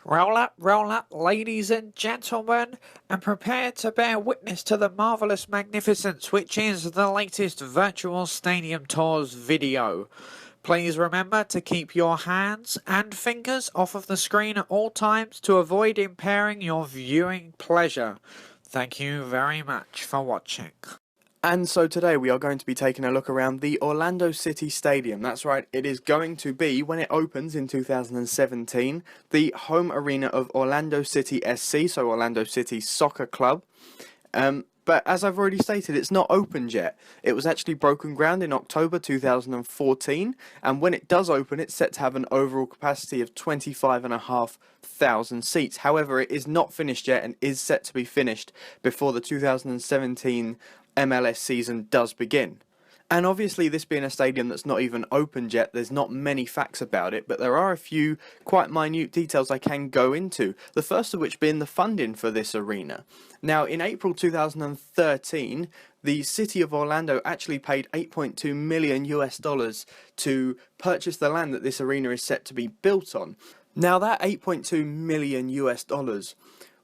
Roll up, ladies and gentlemen, and prepare to bear witness to the marvellous magnificence which is the latest Virtual Stadium Tours video. Please remember to keep your hands and fingers off of the screen at all times to avoid impairing your viewing pleasure. Thank you very much for watching. And so today we are going to be taking a look around the Orlando City Stadium. That's right, it is going to be, when it opens in 2017, the home arena of Orlando City SC, so Orlando City Soccer Club. But as I've already stated, it's not opened yet. It was actually broken ground in October 2014, and when it does open, it's set to have an overall capacity of 25,500 seats. However, it is not finished yet and is set to be finished before the 2017 MLS season does begin. And obviously, this being a stadium that's not even opened yet, there's not many facts about it, but there are a few quite minute details I can go into. The first of which being the funding for this arena. Now, in April 2013, the city of Orlando actually paid $8.2 million to purchase the land that this arena is set to be built on. Now, that $8.2 million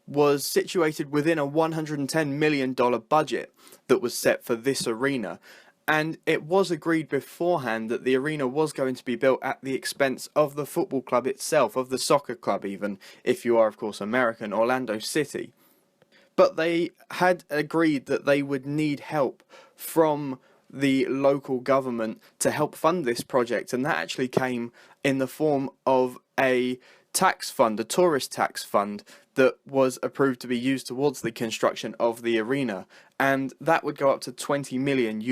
was situated within a $110 million budget that was set for this arena. And it was agreed beforehand that the arena was going to be built at the expense of the football club itself, of the soccer club even, if you are of course American, Orlando City. But they had agreed that they would need help from the local government to help fund this project, and that actually came in the form of a tax fund, a tourist tax fund, that was approved to be used towards the construction of the arena, and that would go up to $20 million.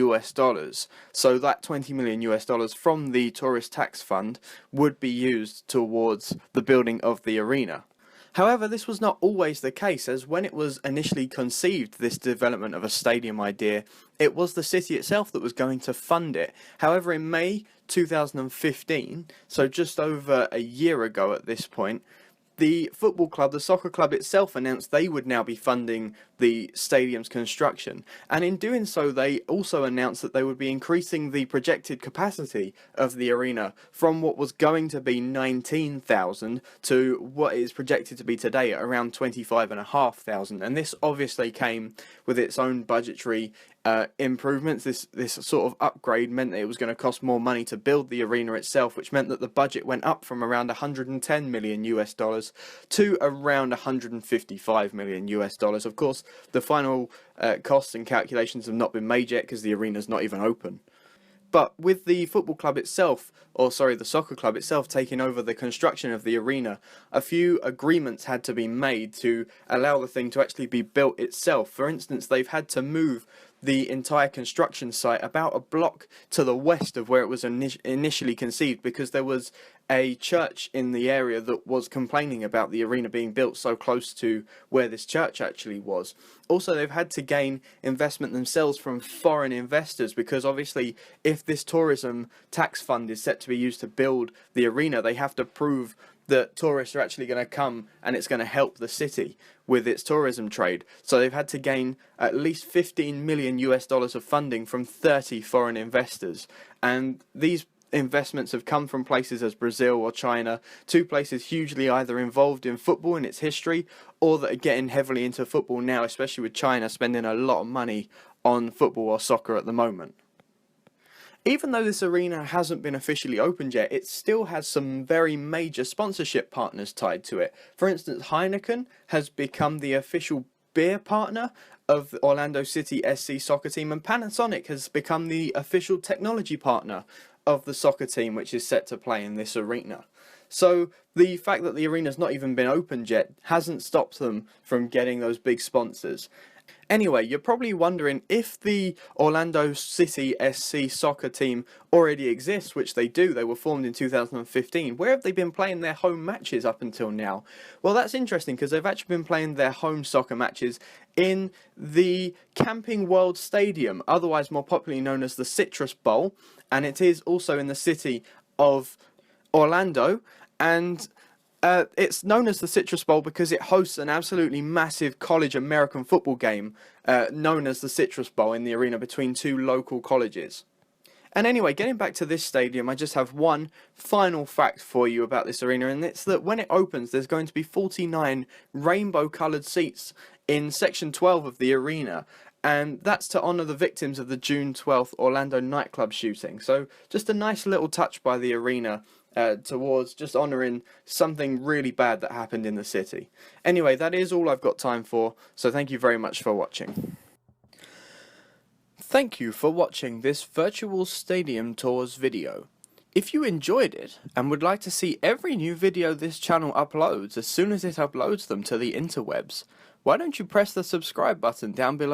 So that $20 million from the tourist tax fund would be used towards the building of the arena. However, this was not always the case, as when it was initially conceived, this development of a stadium idea, it was the city itself that was going to fund it. However, in May 2015, so just over a year ago at this point, the football club, the soccer club itself, announced they would now be funding the stadium's construction. And in doing so, they also announced that they would be increasing the projected capacity of the arena from what was going to be 19,000 to what is projected to be today at around 25,500. And this obviously came with its own budgetary improvements. This sort of upgrade meant that it was going to cost more money to build the arena itself, which meant that the budget went up from around $110 million to around $155 million. Of course, the final costs and calculations have not been made yet because the arena's not even open. But with the football club itself, the soccer club itself taking over the construction of the arena, a few agreements had to be made to allow the thing to actually be built itself. For instance, they've had to move the entire construction site about a block to the west of where it was initially conceived, because there was a church in the area that was complaining about the arena being built so close to where this church actually was. Also, they've had to gain investment themselves from foreign investors, because obviously if this tourism tax fund is set to be used to build the arena, they have to prove that tourists are actually going to come and it's going to help the city with its tourism trade. So they've had to gain at least $15 million of funding from 30 foreign investors. And these investments have come from places as Brazil or China, two places hugely either involved in football in its history or that are getting heavily into football now, especially with China spending a lot of money on football or soccer at the moment. Even though this arena hasn't been officially opened yet, it still has some very major sponsorship partners tied to it. For instance, Heineken has become the official beer partner of the Orlando City SC soccer team, and Panasonic has become the official technology partner of the soccer team, which is set to play in this arena. So the fact that the arena's not even been opened yet hasn't stopped them from getting those big sponsors. Anyway, you're probably wondering, if the Orlando City SC soccer team already exists, which they do, they were formed in 2015, where have they been playing their home matches up until now? Well, that's interesting, because they've actually been playing their home soccer matches in the Camping World Stadium, otherwise more popularly known as the Citrus Bowl, and it is also in the city of Orlando, and it's known as the Citrus Bowl because it hosts an absolutely massive college American football game known as the Citrus Bowl in the arena between two local colleges. And anyway, getting back to this stadium, I just have one final fact for you about this arena, and it's that when it opens, there's going to be 49 rainbow-coloured seats in Section 12 of the arena, and that's to honour the victims of the June 12th Orlando nightclub shooting. So just a nice little touch by the arena towards just honouring something really bad that happened in the city. Anyway, that is all I've got time for, so thank you very much for watching. Thank you for watching this Virtual Stadium Tours video. If you enjoyed it and would like to see every new video this channel uploads as soon as it uploads them to the interwebs, why don't you press the subscribe button down below